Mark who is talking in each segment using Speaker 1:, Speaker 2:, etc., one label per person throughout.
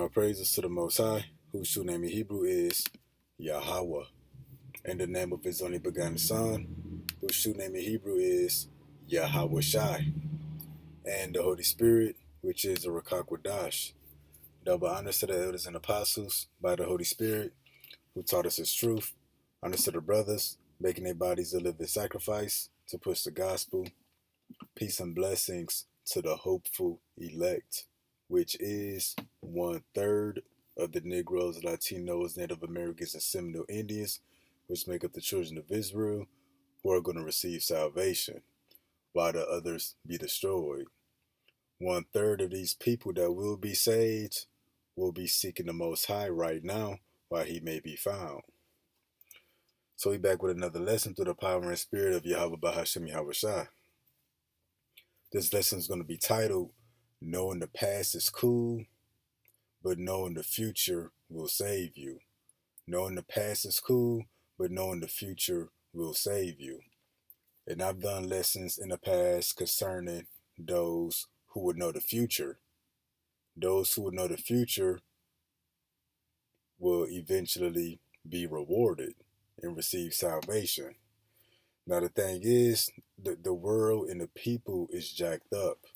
Speaker 1: Our praises to the Most High, whose true name in Hebrew is Yahweh, and the name of his only begotten Son, whose true name in Hebrew is Yahweh Shai, and the Holy Spirit, which is the Rakakwadash. Double honors to the elders and apostles by the Holy Spirit, who taught us his truth. Honors to the brothers, making their bodies a living sacrifice to push the gospel. Peace and blessings to the hopeful elect, which is 1/3 of the Negroes, Latinos, Native Americans, and Seminole Indians, which make up the children of Israel, who are going to receive salvation, while the others be destroyed. 1/3 of these people that will be saved will be seeking the Most High right now, while he may be found. So we back with another lesson through the power and spirit of Yahweh Bahashem Yahweh Shai. This lesson is going to be titled, Knowing the Past is Cool, but Knowing the Future Will Save You. Knowing the past is cool, but knowing the future will save you. And I've done lessons in the past concerning those who would know the future. Those who would know the future will eventually be rewarded and receive salvation. Now the thing is, the world and the people is jacked up.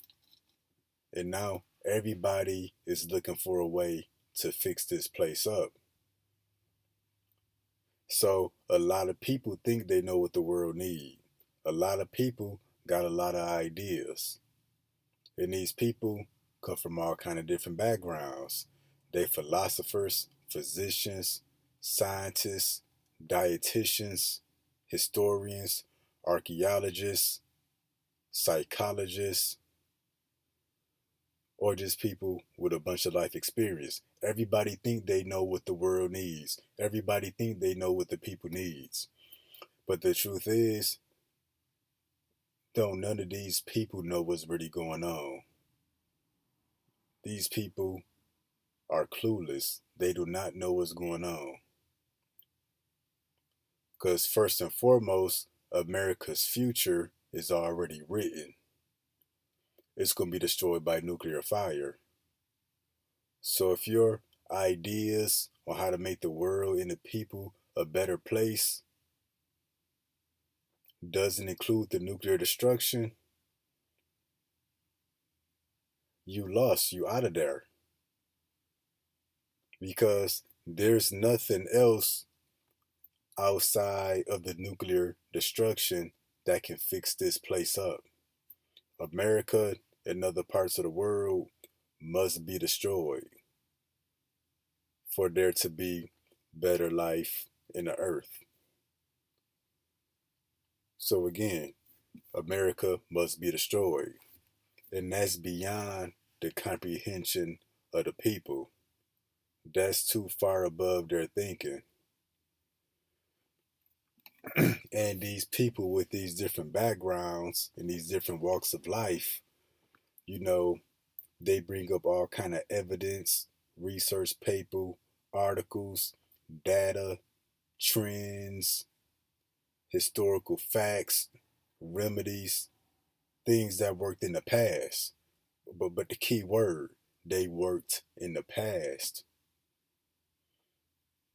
Speaker 1: And now everybody is looking for a way to fix this place up. So a lot of people think they know what the world needs. A lot of people got a lot of ideas. And these people come from all kind of different backgrounds. They philosophers, physicians, scientists, dietitians, historians, archaeologists, psychologists, or just people with a bunch of life experience. Everybody think they know what the world needs. Everybody think they know what the people needs. But the truth is, don't none of these people know what's really going on. These people are clueless. They do not know what's going on. Because first and foremost, America's future is already written. It's going to be destroyed by nuclear fire. So if your ideas on how to make the world and the people a better place doesn't include the nuclear destruction, you lost, you out of there. Because there's nothing else outside of the nuclear destruction that can fix this place up. America and other parts of the world must be destroyed for there to be better life in the earth. So again, America must be destroyed. And that's beyond the comprehension of the people. That's too far above their thinking. And these people with these different backgrounds and these different walks of life, you know, they bring up all kind of evidence, research paper, articles, data, trends, historical facts, remedies, things that worked in the past. But the key word, they worked in the past.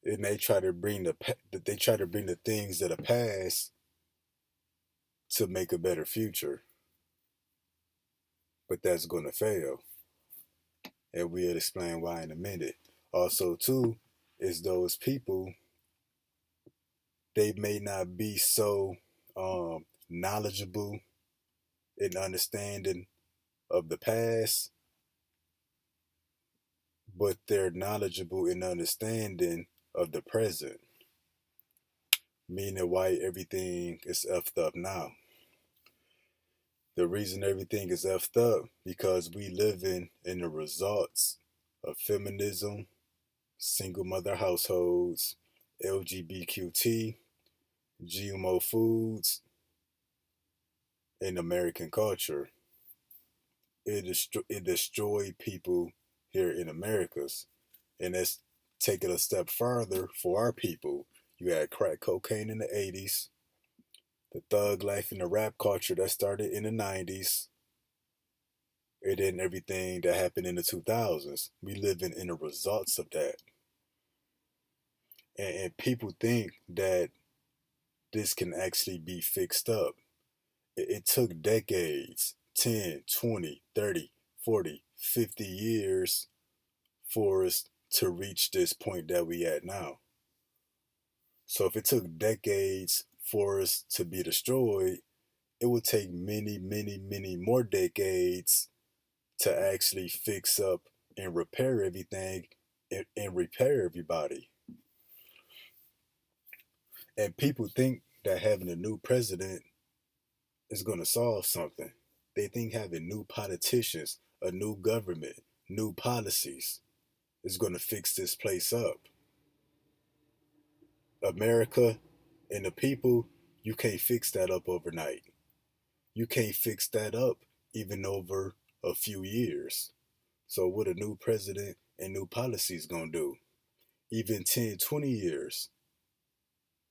Speaker 1: And they try to bring the things of the past to make a better future. But that's going to fail. And we'll explain why in a minute. Also, too, is those people, they may not be so knowledgeable in understanding of the past, but they're knowledgeable in understanding of the present, meaning why everything is effed up now. The reason everything is effed up because we living in the results of feminism, single mother households, LGBTQT, GMO foods, and American culture. It destroyed people here in Americas. And let's take it a step further for our people. You had crack cocaine in the 80s, the thug life in the rap culture that started in the 90s, and then everything that happened in the 2000s. We living in the results of that. And people think that this can actually be fixed up. It took decades, 10, 20, 30, 40, 50 years for us to reach this point that we at now. So if it took decades for us to be destroyed, it would take many, many, many more decades to actually fix up and repair everything and repair everybody. And people think that having a new president is going to solve something. They think having new politicians, a new government, new policies is going to fix this place up. America and the people, you can't fix that up overnight. You can't fix that up even over a few years. So what a new president and new policies going to do? Even 10, 20 years,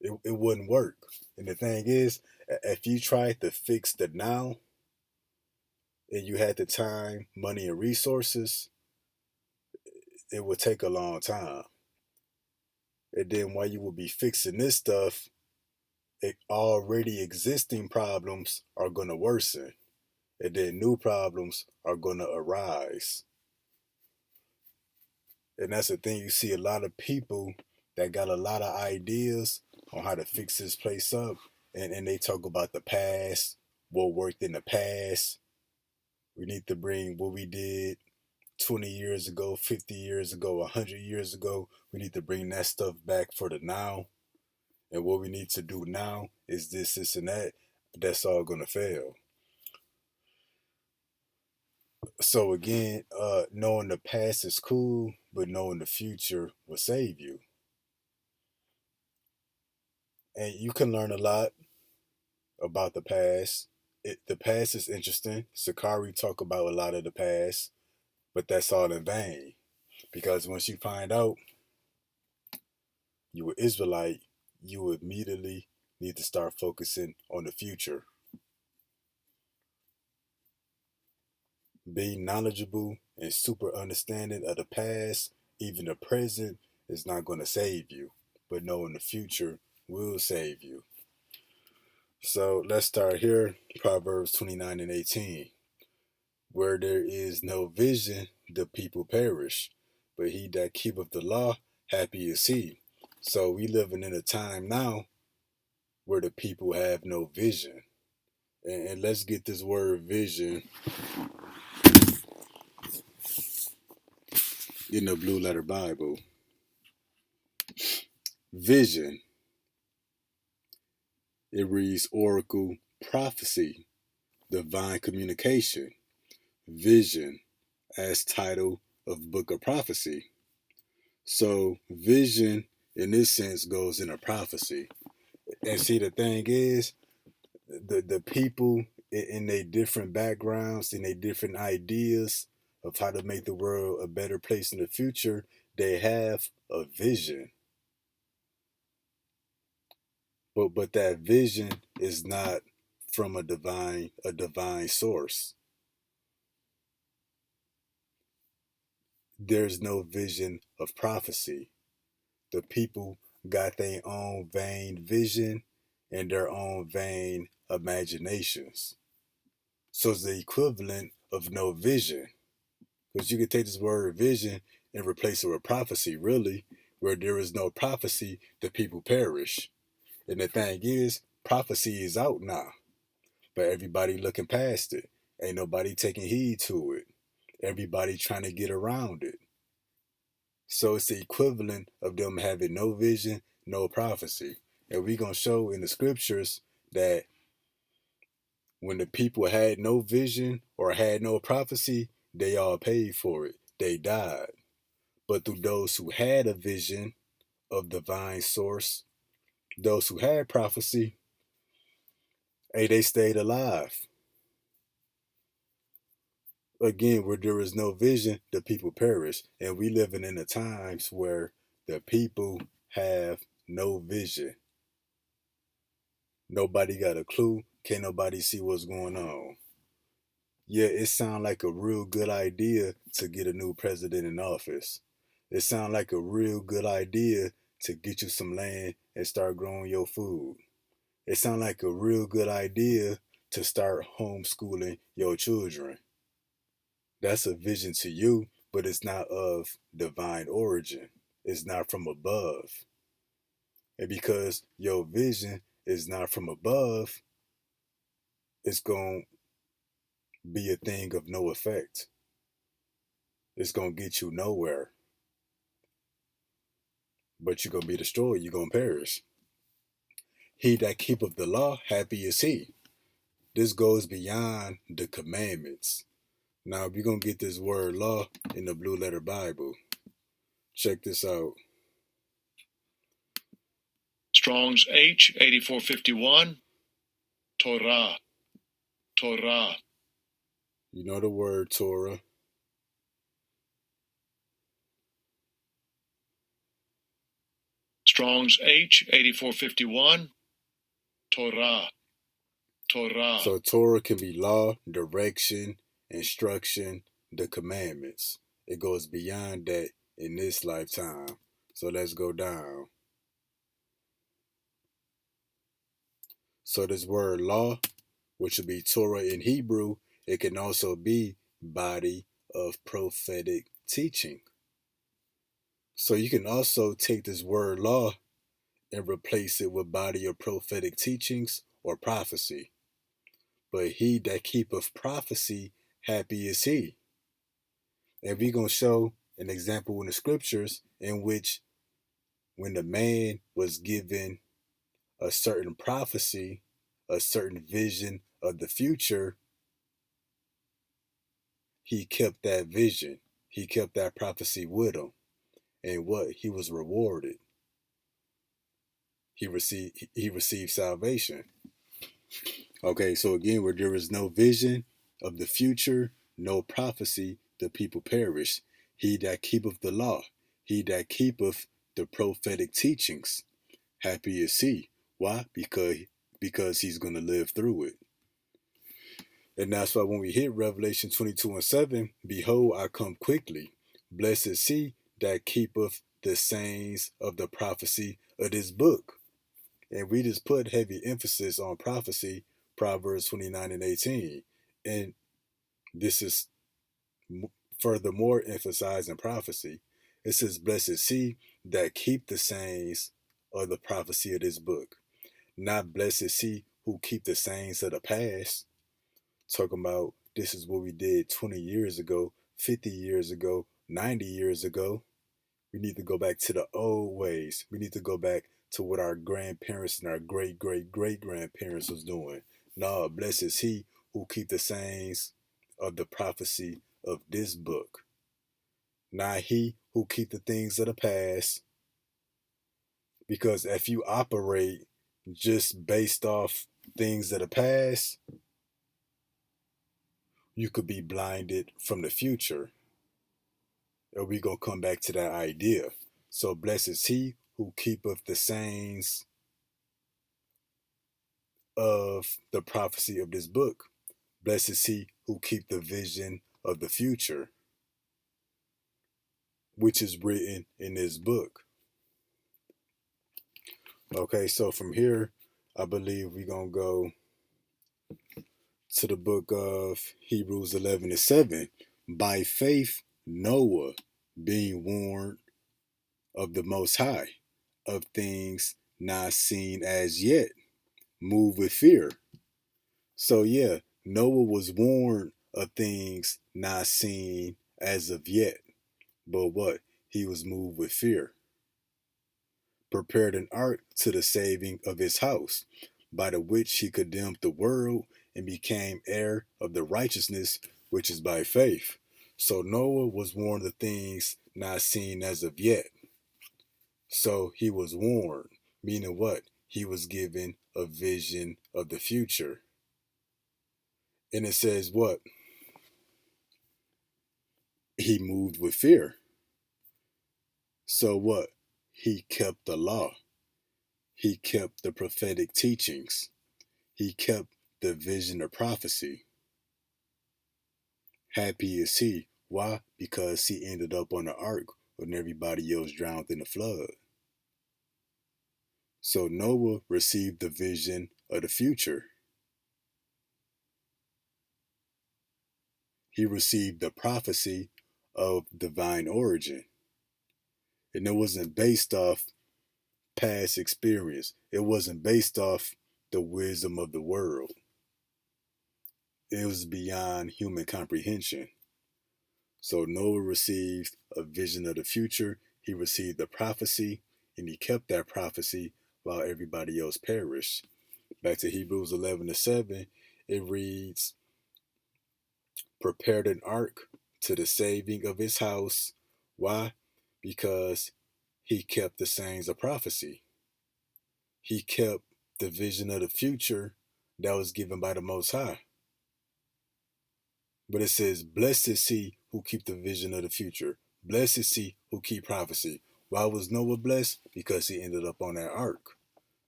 Speaker 1: it wouldn't work. And the thing is, if you try to fix the now and you had the time, money, and resources, it would take a long time. And then while you will be fixing this stuff, already existing problems are going to worsen. And then new problems are going to arise. And that's the thing. You see a lot of people that got a lot of ideas on how to fix this place up. And they talk about the past, what worked in the past. We need to bring what we did 20 years ago, 50 years ago, 100 years ago. We need to bring that stuff back for the now. And what we need to do now is this, and that. But that's all going to fail. So again, knowing the past is cool, but knowing the future will save you. And you can learn a lot about the past. The past is interesting. Sakari talk about a lot of the past, but that's all in vain. Because once you find out you were Israelite, you immediately need to start focusing on the future. Being knowledgeable and super understanding of the past, even the present, is not going to save you. But knowing the future will save you. So let's start here. Proverbs 29 and 18. Where there is no vision, the people perish. But he that keepeth the law, happy is he. So we living in a time now where the people have no vision. And let's get this word vision in the Blue Letter Bible. Vision. It reads oracle, prophecy, divine communication, vision as title of book of prophecy. So vision in this sense goes into prophecy. And see, the thing is, the people in their different backgrounds, in their different ideas of how to make the world a better place in the future, they have a vision. But that vision is not from a divine source. There's no vision of prophecy. The people got their own vain vision and their own vain imaginations. So it's the equivalent of no vision. Because you could take this word vision and replace it with prophecy, really. Where there is no prophecy, the people perish. And the thing is, prophecy is out now. But everybody looking past it. Ain't nobody taking heed to it. Everybody trying to get around it. So it's the equivalent of them having no vision, no prophecy. And we're going to show in the scriptures that when the people had no vision or had no prophecy, they all paid for it. They died. But through those who had a vision of divine source, those who had prophecy, hey, they stayed alive. Again, where there is no vision, the people perish. And we living in the times where the people have no vision. Nobody got a clue. Can't nobody see what's going on. Yeah, it sounds like a real good idea to get a new president in office. It sounds like a real good idea to get you some land and start growing your food. It sounds like a real good idea to start homeschooling your children. That's a vision to you, but it's not of divine origin. It's not from above. And because your vision is not from above, it's going to be a thing of no effect. It's going to get you nowhere, but you're going to be destroyed. You're going to perish. He that keepeth the law, happy is he. This goes beyond the commandments. Now, we're going to get this word law in the Blue Letter Bible. Check this out.
Speaker 2: Strong's H, 8451, Torah, Torah.
Speaker 1: You know the word Torah.
Speaker 2: Strong's H, 8451, Torah, Torah.
Speaker 1: So Torah can be law, direction, instruction, the commandments. It goes beyond that in this lifetime. So let's go down. So this word law, which would be Torah in Hebrew, it can also be body of prophetic teaching. So you can also take this word law and replace it with body of prophetic teachings or prophecy. But he that keepeth prophecy, happy is he. And we're going to show an example in the scriptures in which when the man was given a certain prophecy, a certain vision of the future, he kept that vision. He kept that prophecy with him. And what? He was rewarded. He received salvation. Okay, so again, where there is no vision of the future, no prophecy, the people perish. He that keepeth the law, he that keepeth the prophetic teachings, happy is he. Why? Because he's going to live through it. And that's why when we hit Revelation 22:7, behold, I come quickly. Blessed is he that keepeth the sayings of the prophecy of this book. And we just put heavy emphasis on prophecy, Proverbs 29:18. And this is furthermore emphasized in prophecy. It says, blessed is he that keep the sayings of the prophecy of this book. Not blessed is he who keep the sayings of the past. Talking about this is what we did 20 years ago, 50 years ago, 90 years ago. We need to go back to the old ways. We need to go back to what our grandparents and our great grandparents was doing. No, blessed is he who keep the sayings of the prophecy of this book. Not he who keep the things of the past. Because if you operate just based off things of the past, you could be blinded from the future. And we gonna come back to that idea. So blessed is he who keepeth the sayings of the prophecy of this book. Blessed is he who keep the vision of the future, which is written in this book. Okay, so from here, I believe we're gonna go to the book of Hebrews 11:7. By faith, Noah, being warned of the Most High, of things not seen as yet, moved with fear. So yeah, Noah was warned of things not seen as of yet. But what? He was moved with fear. Prepared an ark to the saving of his house, by the which he condemned the world and became heir of the righteousness which is by faith. So Noah was warned of things not seen as of yet. So he was warned, meaning what? He was given a vision of the future. And it says what? He moved with fear. So what? He kept the law. He kept the prophetic teachings. He kept the vision of prophecy. Happy is he. Why? Because he ended up on the ark when everybody else drowned in the flood. So Noah received the vision of the future. He received the prophecy of divine origin. And it wasn't based off past experience. It wasn't based off the wisdom of the world. It was beyond human comprehension. So Noah received a vision of the future. He received a prophecy, and he kept that prophecy while everybody else perished. Back to Hebrews 11:7, it reads, prepared an ark to the saving of his house. Why? Because he kept the sayings of prophecy. He kept the vision of the future that was given by the Most High. But it says, blessed is he who keep the vision of the future. Blessed is he who keep prophecy. Why was Noah blessed? Because he ended up on that ark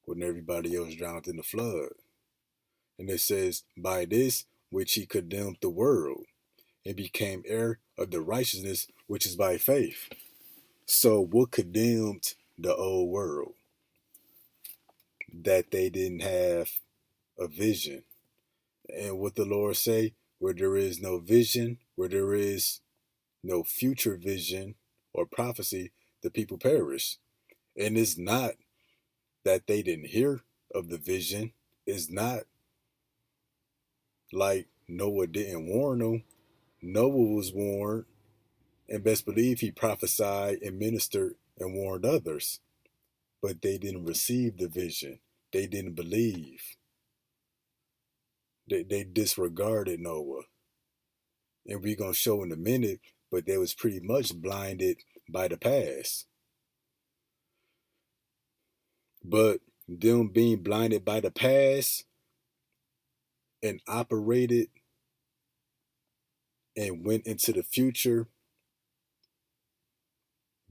Speaker 1: when everybody else drowned in the flood. And it says, by this which he condemned the world and became heir of the righteousness which is by faith. So what condemned the old world? That they didn't have a vision. And what the Lord say, where there is no vision, where there is no future vision or prophecy, the people perish. And it's not that they didn't hear of the vision. It's not like Noah didn't warn them. Noah was warned, and best believe he prophesied and ministered and warned others. But they didn't receive the vision. They didn't believe. They disregarded Noah. And we're going to show in a minute, but they was pretty much blinded by the past. But them being blinded by the past and operated and went into the future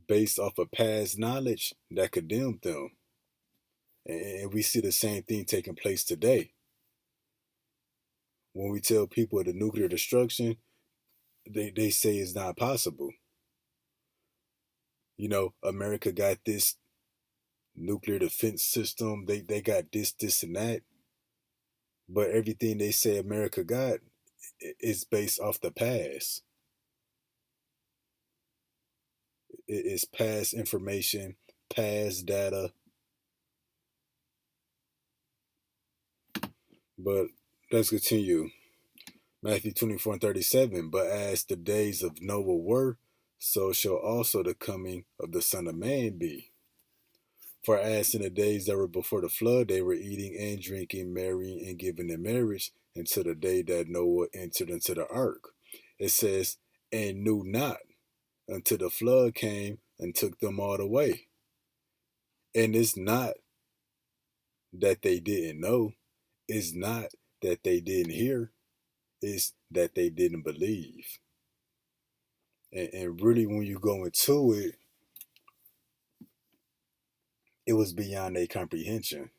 Speaker 1: based off of past knowledge, that condemned them. And we see the same thing taking place today. When we tell people the nuclear destruction, they say it's not possible. You know, America got this nuclear defense system. They got this, and that. But everything they say America got is based off the past. It is past information, past data. But let's continue. Matthew 24:37. But as the days of Noah were, so shall also the coming of the Son of Man be. For as in the days that were before the flood, they were eating and drinking, marrying and giving in marriage, until the day that Noah entered into the ark. It says, and knew not until the flood came and took them all away. And it's not that they didn't know. It's not that they didn't hear. It's that they didn't believe. And really, when you go into it, it was beyond their comprehension.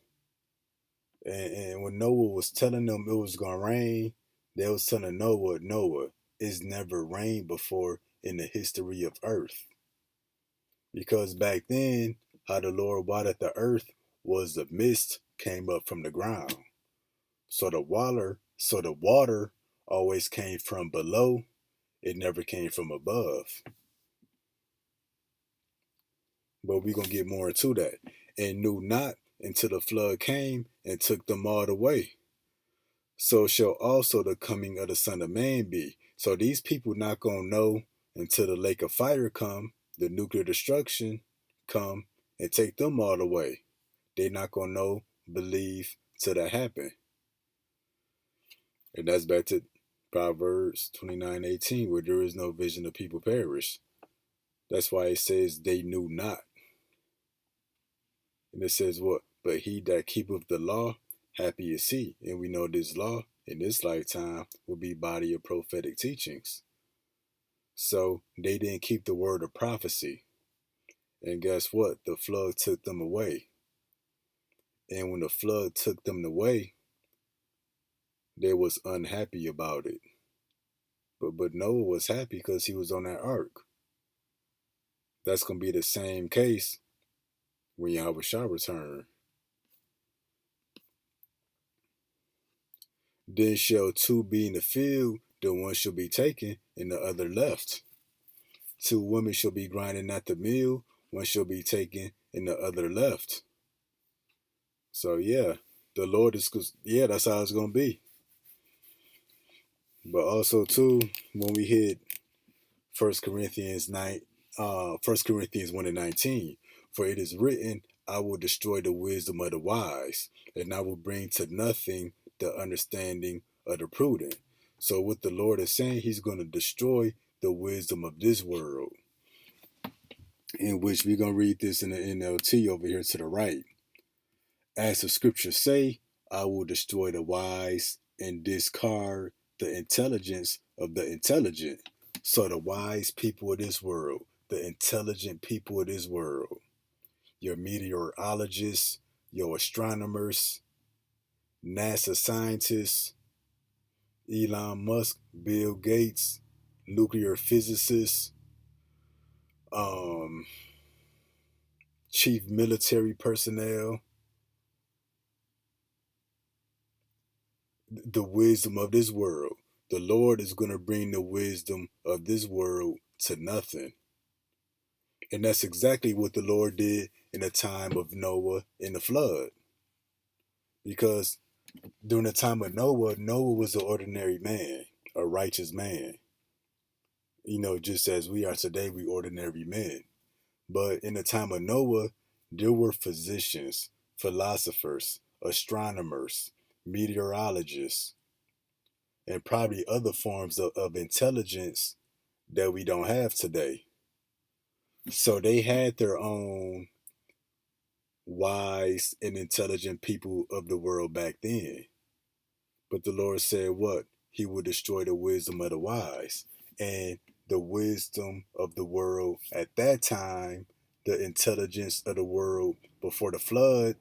Speaker 1: And when Noah was telling them it was going to rain, they was telling Noah, it's never rained before in the history of earth. Because back then, how the Lord watered the earth was the mist came up from the ground. So the water always came from below. It never came from above. But we're going to get more into that. And knew not until the flood came and took them all away. So shall also the coming of the Son of Man be. So these people not going to know until the lake of fire come, the nuclear destruction come, and take them all away. They not going to know, believe, till that happen. And that's back to Proverbs 29:18, where there is no vision, the people perish. That's why it says they knew not. And it says what? But he that keepeth the law, happy is he. And we know this law in this lifetime will be body of prophetic teachings. So they didn't keep the word of prophecy. And guess what? The flood took them away. And when the flood took them away, they was unhappy about it. But Noah was happy because he was on that ark. That's gonna be the same case when Yahweh shall return. Then shall two be in the field, the one shall be taken, and the other left. Two women shall be grinding at the mill, one shall be taken, and the other left. So yeah, the Lord is, yeah, that's how it's gonna be. But also too, when we hit 1 Corinthians 1:19, for it is written, I will destroy the wisdom of the wise, and I will bring to nothing the understanding of the prudent. So what the Lord is saying, he's going to destroy the wisdom of this world, in which we're going to read this in the NLT over here to the right. As the scriptures say, I will destroy the wise and discard the intelligence of the intelligent. So the wise people of this world, the intelligent people of this world, your meteorologists, your astronomers, NASA scientists, Elon Musk, Bill Gates, nuclear physicists, chief military personnel, the wisdom of this world. The Lord is going to bring the wisdom of this world to nothing. And that's exactly what the Lord did in the time of Noah in the flood. Because during the time of Noah, Noah was an ordinary man, a righteous man. You know, just as we are today, we ordinary men. But in the time of Noah, there were physicians, philosophers, astronomers, meteorologists, and probably other forms of intelligence that we don't have today. So they had their own wise and intelligent people of the world back then. But the Lord said what? He would destroy the wisdom of the wise. And the wisdom of the world at that time, the intelligence of the world before the flood,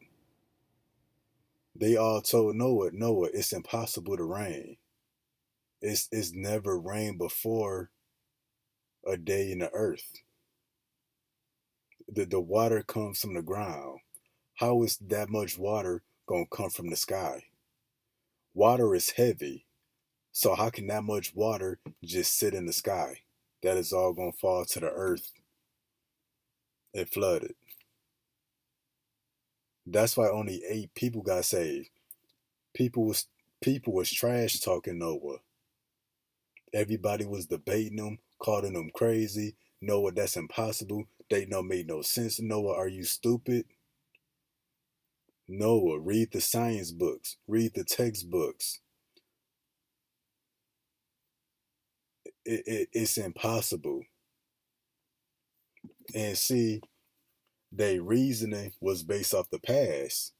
Speaker 1: they all told Noah, Noah, it's impossible to rain. It's never rained before a day in the earth. The water comes from the ground. How is that much water going to come from the sky? Water is heavy. So how can that much water just sit in the sky? That is all going to fall to the earth and flood it. That's why only 8 people got saved. People was trash talking Noah. Everybody was debating him, calling him crazy. Noah, that's impossible. They don't make no sense. Noah, are you stupid? Noah, read the science books. Read the textbooks. It's impossible. And see, their reasoning was based off the past.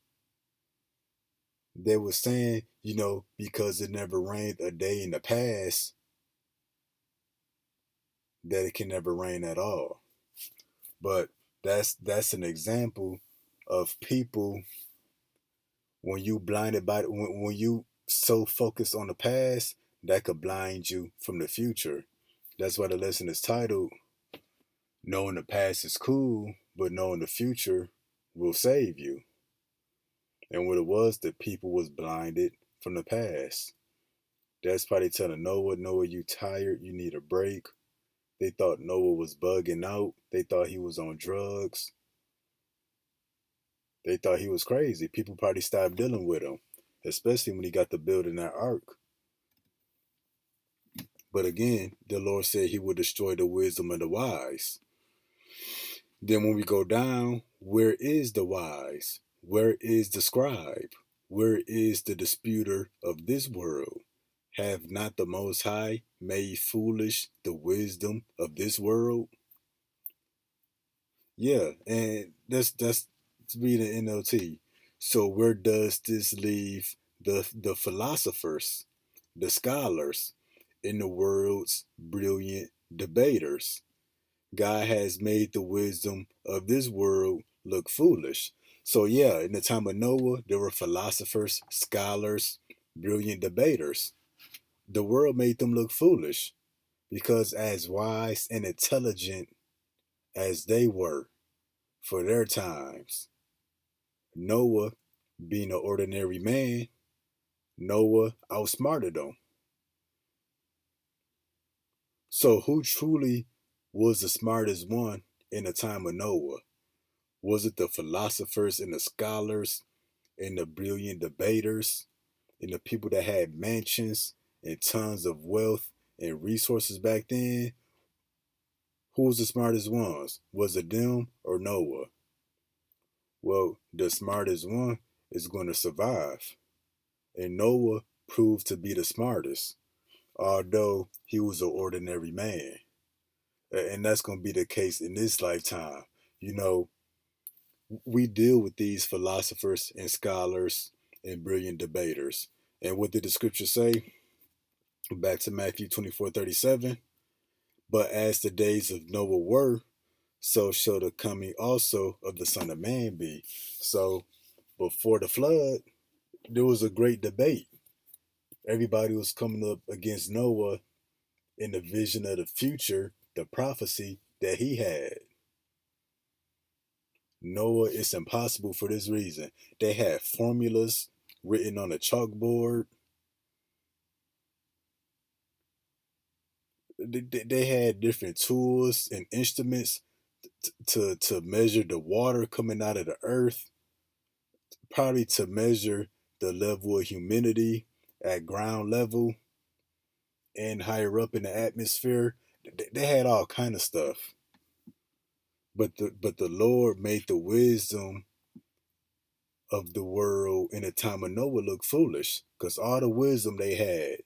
Speaker 1: They were saying, you know, because it never rained a day in the past, that it can never rain at all. But that's an example of people, when you blinded by when you so focused on the past, that could blind you from the future. That's why the lesson is titled, knowing the past is cool, but knowing the future will save you. And what it was, the people was blinded from the past. That's probably telling Noah, Noah, you tired, you need a break. They thought Noah was bugging out. They thought he was on drugs. They thought he was crazy. People probably stopped dealing with him, especially when he got to building that ark. But again, the Lord said he would destroy the wisdom of the wise. Then when we go down, where is the wise? Where is the scribe? Where is the disputer of this world? Have not the Most High made foolish the wisdom of this world? Yeah, and that's reading NLT. So where does this leave the philosophers, the scholars, in the world's brilliant debaters? God has made the wisdom of this world look foolish. So yeah, in the time of Noah, there were philosophers, scholars, brilliant debaters. The world made them look foolish. Because as wise and intelligent as they were for their times, Noah, being an ordinary man, Noah outsmarted them. So who truly was the smartest one in the time of Noah? Was it the philosophers and the scholars and the brilliant debaters and the people that had mansions and tons of wealth and resources back then? Who was the smartest ones? Was it them or Noah? Well, the smartest one is going to survive. And Noah proved to be the smartest, although he was an ordinary man. And that's going to be the case in this lifetime. You know, we deal with these philosophers and scholars and brilliant debaters. And what did the scripture say? Back to Matthew 24:37. But as the days of Noah were, so shall the coming also of the Son of Man be. So before the flood, there was a great debate. Everybody was coming up against Noah in the vision of the future, the prophecy that he had. Noah is impossible for this reason. They had formulas written on a chalkboard. They had different tools and instruments to measure the water coming out of the earth, probably to measure the level of humidity at ground level and higher up in the atmosphere. They had all kind of stuff. But the Lord made the wisdom of the world in the time of Noah look foolish, because all the wisdom they had,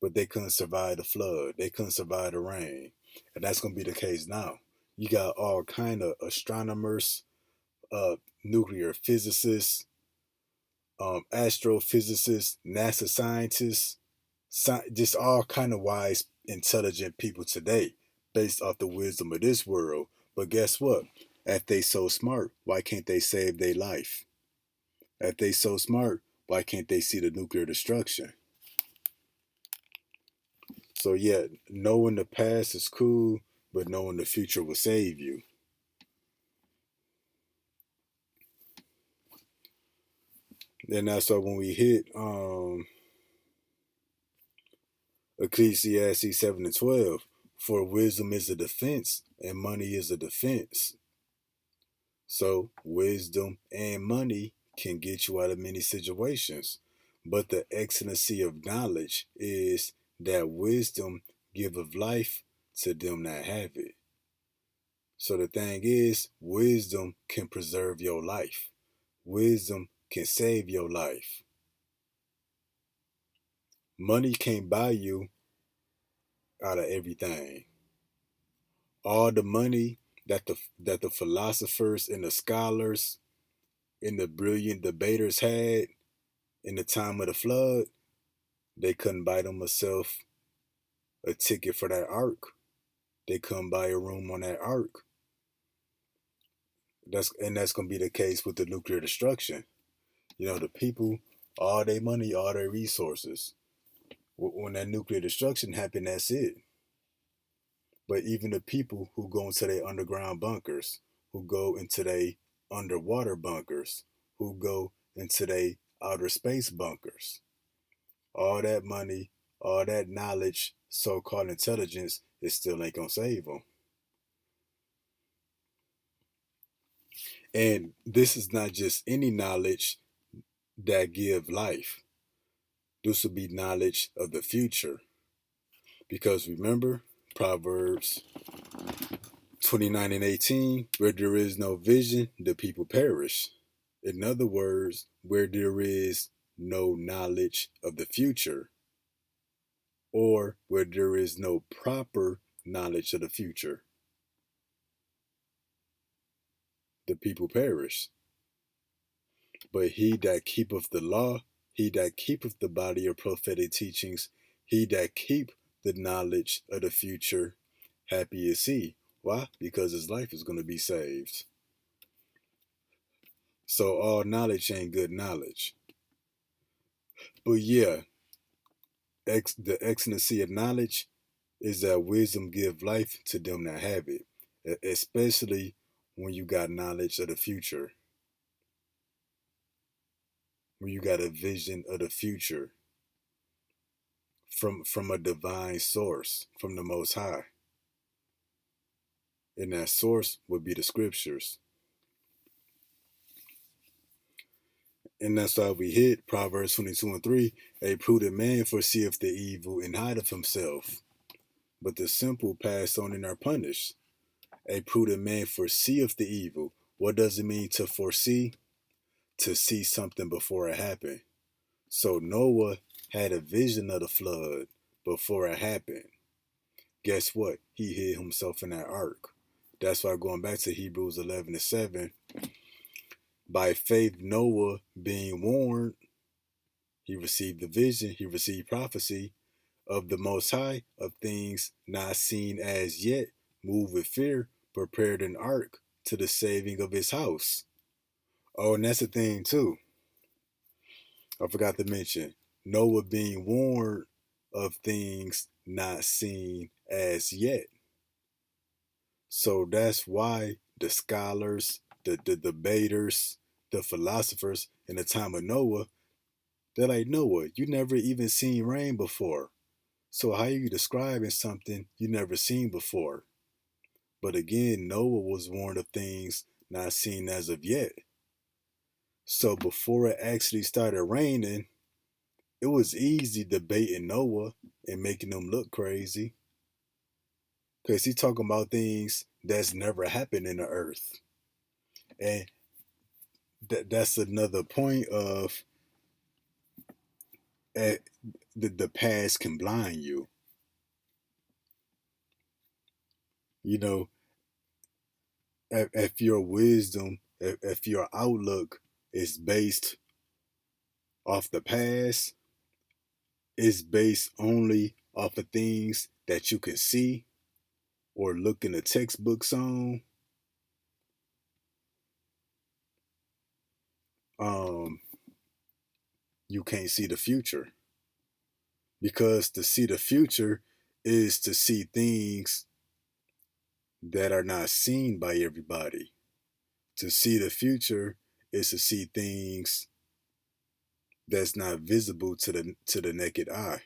Speaker 1: but they couldn't survive the flood. They couldn't survive the rain. And that's gonna be the case now. You got all kind of astronomers, nuclear physicists, astrophysicists, NASA scientists, just all kind of wise, intelligent people today, based off the wisdom of this world. But guess what? If they so smart, why can't they save their life? If they so smart, why can't they see the nuclear destruction? So yeah, knowing the past is cool, but knowing the future will save you. And that's why when we hit Ecclesiastes 7:12, for wisdom is a defense and money is a defense. So wisdom and money can get you out of many situations. But the excellency of knowledge is that wisdom giveth life to them that have it. So the thing is, wisdom can preserve your life. Wisdom can save your life. Money can't buy you out of everything. All the money that the philosophers and the scholars and the brilliant debaters had in the time of the flood, they couldn't buy themselves a ticket for that ark. They couldn't buy a room on that ark. That's gonna be the case with the nuclear destruction. You know, the people, all their money, all their resources. When that nuclear destruction happened, that's it. But even the people who go into their underground bunkers, who go into their underwater bunkers, who go into their outer space bunkers, all that money, all that knowledge, so-called intelligence, it still ain't gonna save them. And this is not just any knowledge that give life. This will be knowledge of the future. Because remember, Proverbs 29:18, where there is no vision, the people perish. In other words, where there is no knowledge of the future, or where there is no proper knowledge of the future, the people perish. But he that keepeth the law, he that keepeth the body of prophetic teachings, he that keep the knowledge of the future, happy is he. Why? Because his life is going to be saved. So all knowledge ain't good knowledge. But yeah, the excellency of knowledge is that wisdom give life to them that have it, especially when you got knowledge of the future, when you got a vision of the future from a divine source, from the Most High, and that source would be the scriptures. And that's why we hit Proverbs 22:3. A prudent man foreseeth the evil and hideth himself, but the simple pass on and are punished. A prudent man foreseeth the evil. What does it mean to foresee? To see something before it happened. So Noah had a vision of the flood before it happened. Guess what? He hid himself in that ark. That's why going back to Hebrews 11:7, by faith Noah being warned, he received the vision, he received prophecy of the Most High, of things not seen as yet, moved with fear, prepared an ark to the saving of his house. Oh, and that's the thing too. I forgot to mention Noah being warned of things not seen as yet. So that's why the scholars, the debaters, the philosophers in the time of Noah, they're like, Noah, you never even seen rain before. So how are you describing something you never seen before? But again, Noah was warned of things not seen as of yet. So before it actually started raining, it was easy debating Noah and making him look crazy. Because he's talking about things that's never happened in the earth. And that's another point of the past can blind you. You know, if your wisdom, if your outlook is based off the past, it's based only off of things that you can see or look in the textbooks on. Um, you can't see the future, because to see the future is to see things that are not seen by everybody. To see the future is to see things that's not visible to the naked eye.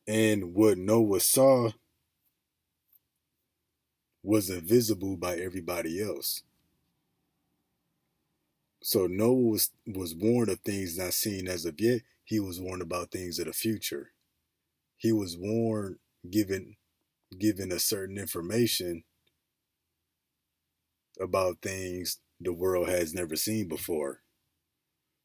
Speaker 1: And what Noah saw wasn't visible by everybody else. So Noah was warned of things not seen as of yet. He was warned about things of the future. He was warned, given a certain information about things the world has never seen before.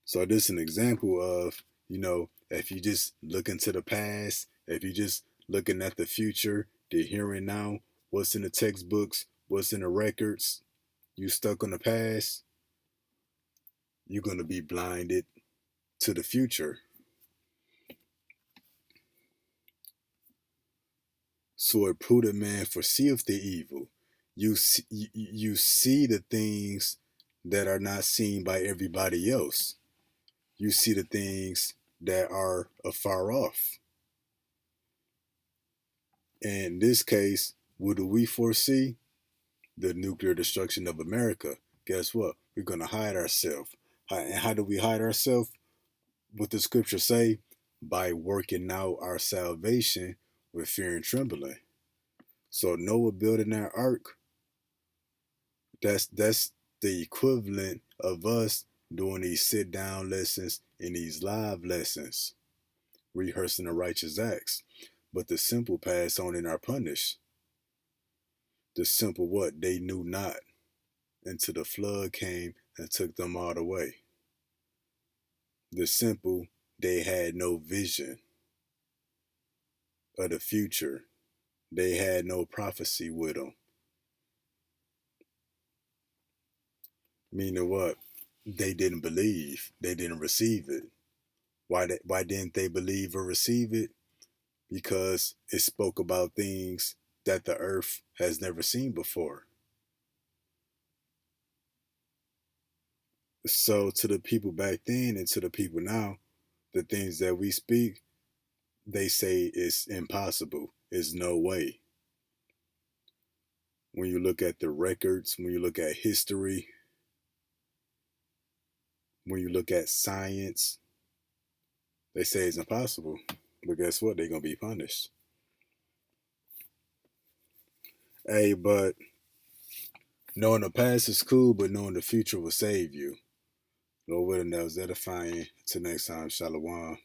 Speaker 1: So this is an example of, if you just look into the past, if you just looking at the future, the here and now, what's in the textbooks, what's in the records, you stuck on the past, you're going to be blinded to the future. So a prudent man foreseeth the evil. You see the things that are not seen by everybody else. You see the things that are afar off. In this case, what do we foresee? The nuclear destruction of America. Guess what? We're going to hide ourselves. And how do we hide ourselves? What the scripture say? By working out our salvation with fear and trembling. So Noah building that ark, that's the equivalent of us doing these sit down lessons and these live lessons, rehearsing the righteous acts. But the simple pass on and are punished. The simple what? They knew not until the flood came and took them all away. The simple, they had no vision of the future. They had no prophecy with them. Meaning what? They didn't believe. They didn't receive it. Why didn't they believe or receive it? Because it spoke about things that the earth has never seen before. So to the people back then and to the people now, the things that we speak, they say it's impossible. It's no way. When you look at the records, when you look at history, when you look at science, they say it's impossible. But guess what? They're going to be punished. Hey, but knowing the past is cool, but knowing the future will save you. Lord willing, that was edifying. Till next time, Shalom.